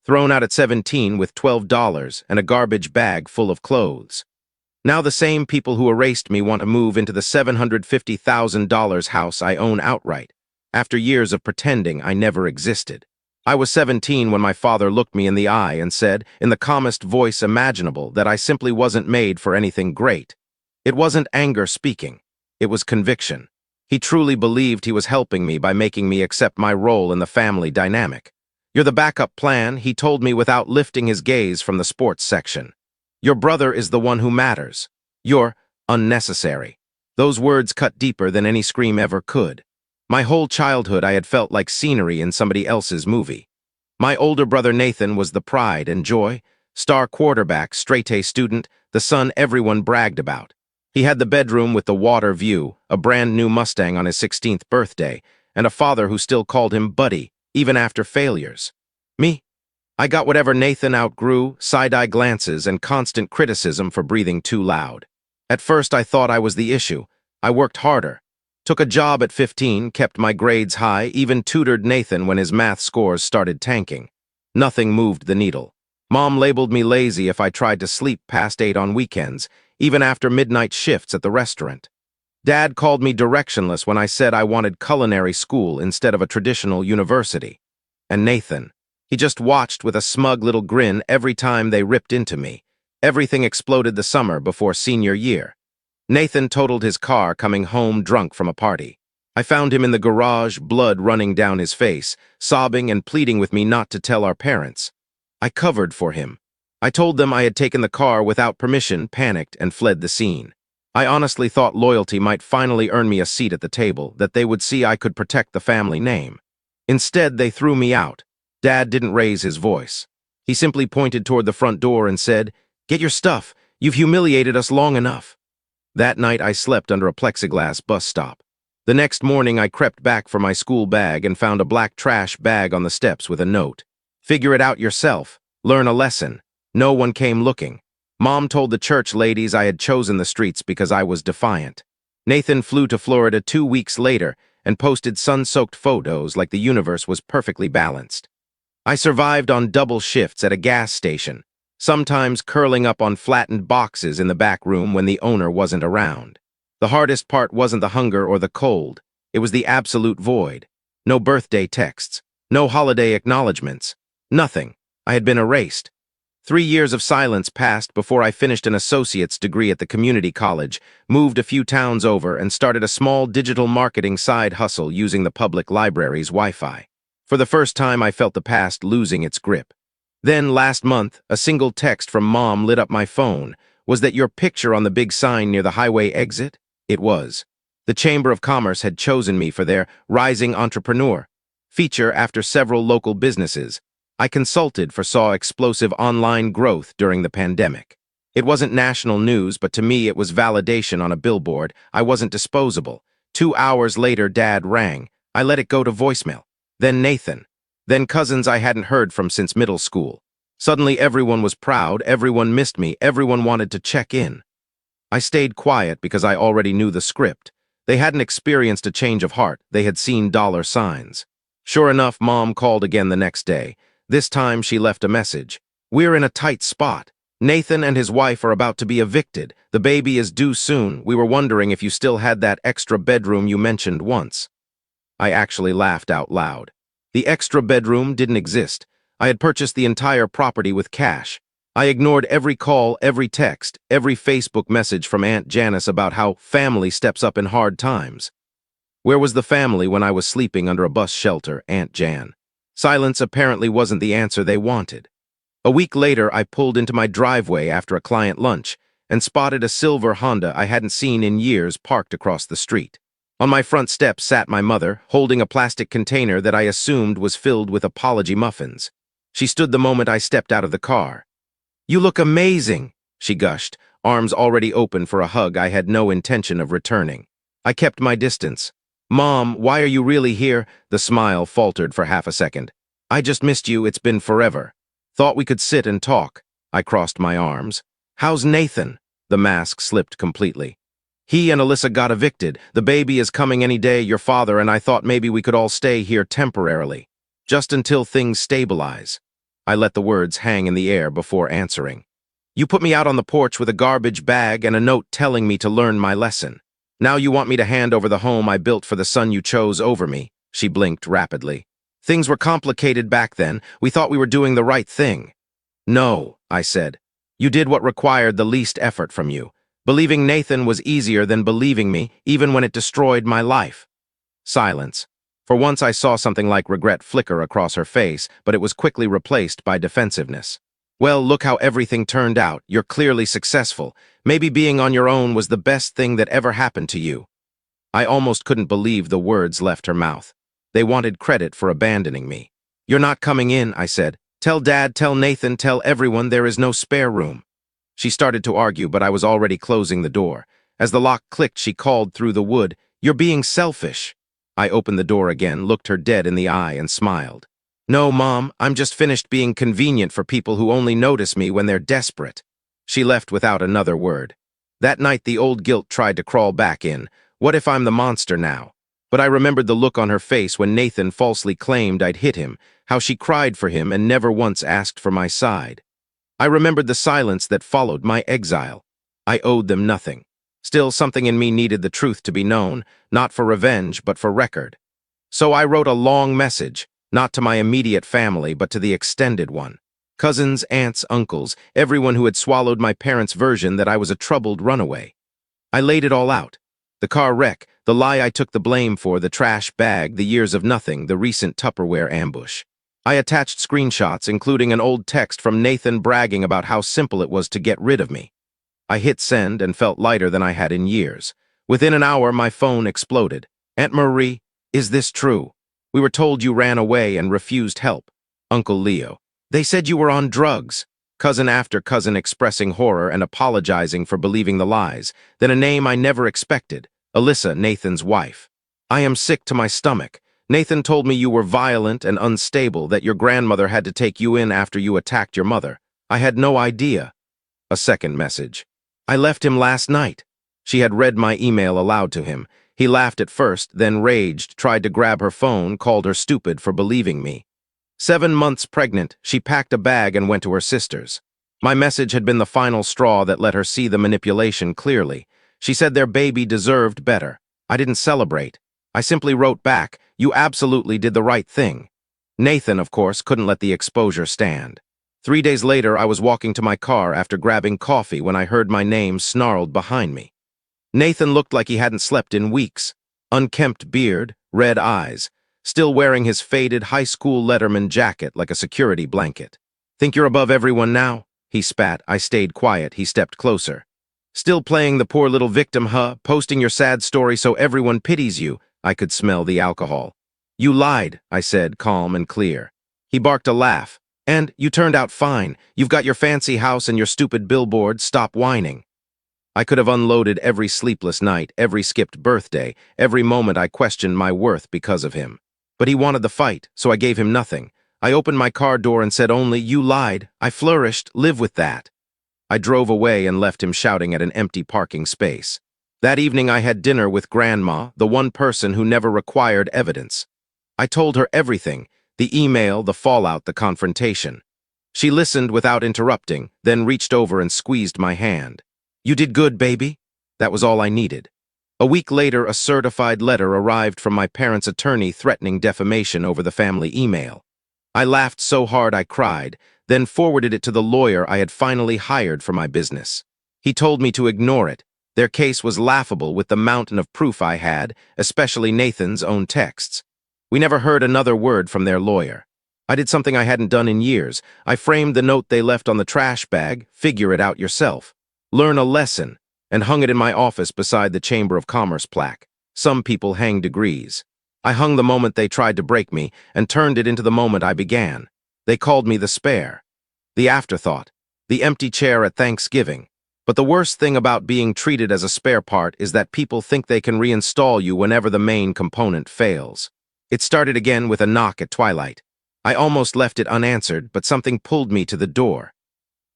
thrown out at 17 with $12 and a garbage bag full of clothes. Now the same people who erased me want to move into the $750,000 house I own outright, after years of pretending I never existed. I was 17 when my father looked me in the eye and said, in the calmest voice imaginable, that I simply wasn't made for anything great. It wasn't anger speaking. It was conviction. He truly believed he was helping me by making me accept my role in the family dynamic. "You're the backup plan," he told me without lifting his gaze from the sports section. "Your brother is the one who matters. You're unnecessary." Those words cut deeper than any scream ever could. My whole childhood I had felt like scenery in somebody else's movie. My older brother Nathan was the pride and joy, star quarterback, straight-A student, the son everyone bragged about. He had the bedroom with the water view, a brand new Mustang on his 16th birthday, and a father who still called him buddy, even after failures. Me? I got whatever Nathan outgrew, side-eye glances and constant criticism for breathing too loud. At first I thought I was the issue. I worked harder. Took a job at 15, kept my grades high, even tutored Nathan when his math scores started tanking. Nothing moved the needle. Mom labeled me lazy if I tried to sleep past 8 on weekends, even after midnight shifts at the restaurant. Dad called me directionless when I said I wanted culinary school instead of a traditional university. And Nathan, he just watched with a smug little grin every time they ripped into me. Everything exploded the summer before senior year. Nathan totaled his car coming home drunk from a party. I found him in the garage, blood running down his face, sobbing and pleading with me not to tell our parents. I covered for him. I told them I had taken the car without permission, panicked, and fled the scene. I honestly thought loyalty might finally earn me a seat at the table, that they would see I could protect the family name. Instead, they threw me out. Dad didn't raise his voice. He simply pointed toward the front door and said, "Get your stuff. You've humiliated us long enough." That night, I slept under a plexiglass bus stop. The next morning, I crept back for my school bag and found a black trash bag on the steps with a note. "Figure it out yourself. Learn a lesson." No one came looking. Mom told the church ladies I had chosen the streets because I was defiant. Nathan flew to Florida 2 weeks later and posted sun-soaked photos like the universe was perfectly balanced. I survived on double shifts at a gas station, sometimes curling up on flattened boxes in the back room when the owner wasn't around. The hardest part wasn't the hunger or the cold. It was the absolute void. No birthday texts, no holiday acknowledgments, nothing. I had been erased. 3 years of silence passed before I finished an associate's degree at the community college, moved a few towns over, and started a small digital marketing side hustle using the public library's Wi-Fi. For the first time, I felt the past losing its grip. Then, last month, a single text from Mom lit up my phone. "Was that your picture on the big sign near the highway exit?" It was. The Chamber of Commerce had chosen me for their Rising Entrepreneur feature after several local businesses I consulted for saw explosive online growth during the pandemic. It wasn't national news, but to me it was validation on a billboard. I wasn't disposable. 2 hours later, Dad rang. I let it go to voicemail. Then Nathan. Then cousins I hadn't heard from since middle school. Suddenly everyone was proud, everyone missed me, everyone wanted to check in. I stayed quiet because I already knew the script. They hadn't experienced a change of heart, they had seen dollar signs. Sure enough, Mom called again the next day. This time she left a message. "We're in a tight spot. Nathan and his wife are about to be evicted. The baby is due soon. We were wondering if you still had that extra bedroom you mentioned once." I actually laughed out loud. The extra bedroom didn't exist. I had purchased the entire property with cash. I ignored every call, every text, every Facebook message from Aunt Janice about how family steps up in hard times. Where was the family when I was sleeping under a bus shelter, Aunt Jan? Silence apparently wasn't the answer they wanted. A week later, I pulled into my driveway after a client lunch and spotted a silver Honda I hadn't seen in years parked across the street. On my front step sat my mother, holding a plastic container that I assumed was filled with apology muffins. She stood the moment I stepped out of the car. "You look amazing," she gushed, arms already open for a hug I had no intention of returning. I kept my distance. "Mom, why are you really here?" The smile faltered for half a second. "I just missed you, it's been forever. Thought we could sit and talk." I crossed my arms. "How's Nathan?" The mask slipped completely. "He and Alyssa got evicted. The baby is coming any day, your father and I thought maybe we could all stay here temporarily. Just until things stabilize." I let the words hang in the air before answering. You put me out on the porch with a garbage bag and a note telling me to learn my lesson. Now you want me to hand over the home I built for the son you chose over me. She blinked rapidly. Things were complicated back then. We thought we were doing the right thing. No, I said. You did what required the least effort from you. Believing Nathan was easier than believing me, even when it destroyed my life. Silence. For once I saw something like regret flicker across her face, but it was quickly replaced by defensiveness. Well, look how everything turned out. You're clearly successful. Maybe being on your own was the best thing that ever happened to you. I almost couldn't believe the words left her mouth. They wanted credit for abandoning me. You're not coming in, I said. Tell Dad, tell Nathan, tell everyone there is no spare room. She started to argue, but I was already closing the door. As the lock clicked, she called through the wood, You're being selfish. I opened the door again, looked her dead in the eye, and smiled. No, Mom, I'm just finished being convenient for people who only notice me when they're desperate. She left without another word. That night the old guilt tried to crawl back in. What if I'm the monster now? But I remembered the look on her face when Nathan falsely claimed I'd hit him, how she cried for him and never once asked for my side. I remembered the silence that followed my exile. I owed them nothing. Still, something in me needed the truth to be known, not for revenge, but for record. So I wrote a long message, not to my immediate family, but to the extended one. Cousins, aunts, uncles, everyone who had swallowed my parents' version that I was a troubled runaway. I laid it all out. The car wreck, the lie I took the blame for, the trash bag, the years of nothing, the recent Tupperware ambush. I attached screenshots, including an old text from Nathan bragging about how simple it was to get rid of me. I hit send and felt lighter than I had in years. Within an hour, my phone exploded. Aunt Marie, is this true? We were told you ran away and refused help. Uncle Leo, they said you were on drugs. Cousin after cousin expressing horror and apologizing for believing the lies. Then a name I never expected, Alyssa, Nathan's wife. I am sick to my stomach. Nathan told me you were violent and unstable, that your grandmother had to take you in after you attacked your mother. I had no idea. A second message. I left him last night. She had read my email aloud to him. He laughed at first, then raged, tried to grab her phone, called her stupid for believing me. 7 months pregnant, she packed a bag and went to her sister's. My message had been the final straw that let her see the manipulation clearly. She said their baby deserved better. I didn't celebrate. I simply wrote back, you absolutely did the right thing. Nathan, of course, couldn't let the exposure stand. 3 days later, I was walking to my car after grabbing coffee when I heard my name snarled behind me. Nathan looked like he hadn't slept in weeks. Unkempt beard, red eyes, still wearing his faded high school Letterman jacket like a security blanket. Think you're above everyone now? He spat. I stayed quiet. He stepped closer. Still playing the poor little victim, huh? Posting your sad story so everyone pities you. I could smell the alcohol. You lied, I said, calm and clear. He barked a laugh. And you turned out fine. You've got your fancy house and your stupid billboard. Stop whining. I could have unloaded every sleepless night, every skipped birthday, every moment I questioned my worth because of him. But he wanted the fight, so I gave him nothing. I opened my car door and said only, you lied. I flourished. Live with that. I drove away and left him shouting at an empty parking space. That evening I had dinner with Grandma, the one person who never required evidence. I told her everything, the email, the fallout, the confrontation. She listened without interrupting, then reached over and squeezed my hand. You did good, baby. That was all I needed. A week later, a certified letter arrived from my parents' attorney threatening defamation over the family email. I laughed so hard I cried, then forwarded it to the lawyer I had finally hired for my business. He told me to ignore it. Their case was laughable with the mountain of proof I had, especially Nathan's own texts. We never heard another word from their lawyer. I did something I hadn't done in years. I framed the note they left on the trash bag, figure it out yourself. Learn a lesson, and hung it in my office beside the Chamber of Commerce plaque. Some people hang degrees. I hung the moment they tried to break me and turned it into the moment I began. They called me the spare, the afterthought, the empty chair at Thanksgiving. But the worst thing about being treated as a spare part is that people think they can reinstall you whenever the main component fails. It started again with a knock at twilight. I almost left it unanswered, but something pulled me to the door.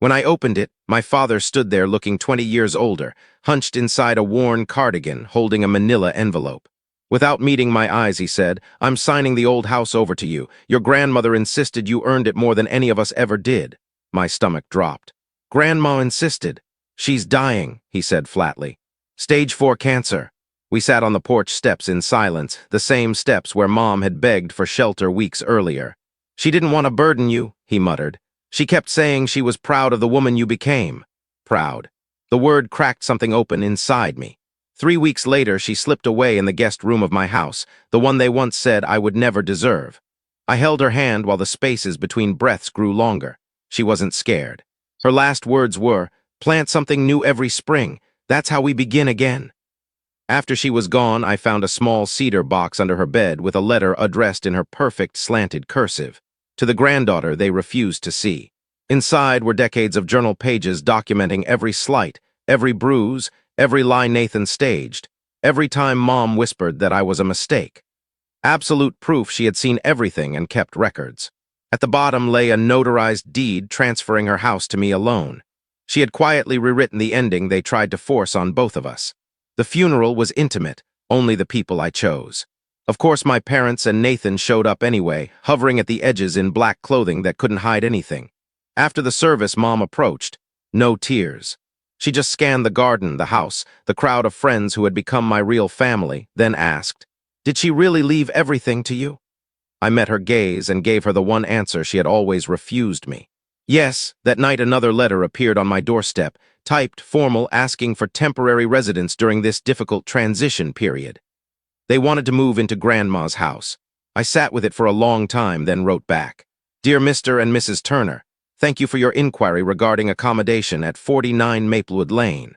When I opened it, my father stood there looking 20 years older, hunched inside a worn cardigan, holding a manila envelope. Without meeting my eyes, he said, "I'm signing the old house over to you. Your grandmother insisted you earned it more than any of us ever did." My stomach dropped. Grandma insisted. "She's dying," he said flatly. "Stage 4 cancer." We sat on the porch steps in silence, the same steps where Mom had begged for shelter weeks earlier. "She didn't want to burden you," he muttered. "She kept saying she was proud of the woman you became." Proud. The word cracked something open inside me. 3 weeks later, she slipped away in the guest room of my house, the one they once said I would never deserve. I held her hand while the spaces between breaths grew longer. She wasn't scared. Her last words were, "Plant something new every spring. That's how we begin again." After she was gone, I found a small cedar box under her bed with a letter addressed in her perfect slanted cursive. To the granddaughter they refused to see. Inside were decades of journal pages documenting every slight, every bruise, every lie Nathan staged, every time Mom whispered that I was a mistake. Absolute proof she had seen everything and kept records. At the bottom lay a notarized deed transferring her house to me alone. She had quietly rewritten the ending they tried to force on both of us. The funeral was intimate, only the people I chose. Of course, my parents and Nathan showed up anyway, hovering at the edges in black clothing that couldn't hide anything. After the service, Mom approached. No tears. She just scanned the garden, the house, the crowd of friends who had become my real family, then asked, "Did she really leave everything to you?" I met her gaze and gave her the one answer she had always refused me. Yes, that night another letter appeared on my doorstep, typed, formal, asking for temporary residence during this difficult transition period. They wanted to move into Grandma's house. I sat with it for a long time, then wrote back, "Dear Mr. and Mrs. Turner, thank you for your inquiry regarding accommodation at 49 Maplewood Lane.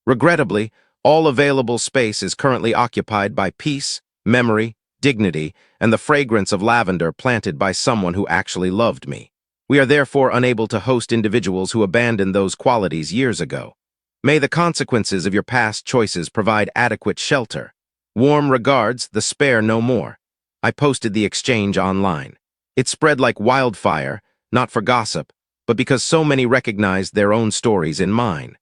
Regrettably, all available space is currently occupied by peace, memory, dignity, and the fragrance of lavender planted by someone who actually loved me. We are therefore unable to host individuals who abandoned those qualities years ago. May the consequences of your past choices provide adequate shelter. Warm regards, the spare no more." I posted the exchange online. It spread like wildfire, not for gossip, but because so many recognized their own stories in mine.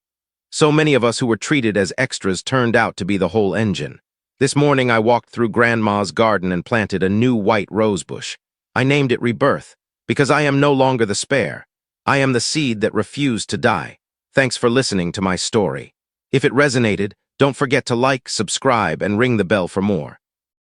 So many of us who were treated as extras turned out to be the whole engine. This morning I walked through Grandma's garden and planted a new white rosebush. I named it Rebirth, because I am no longer the spare. I am the seed that refused to die. Thanks for listening to my story. If it resonated, don't forget to like, subscribe, and ring the bell for more.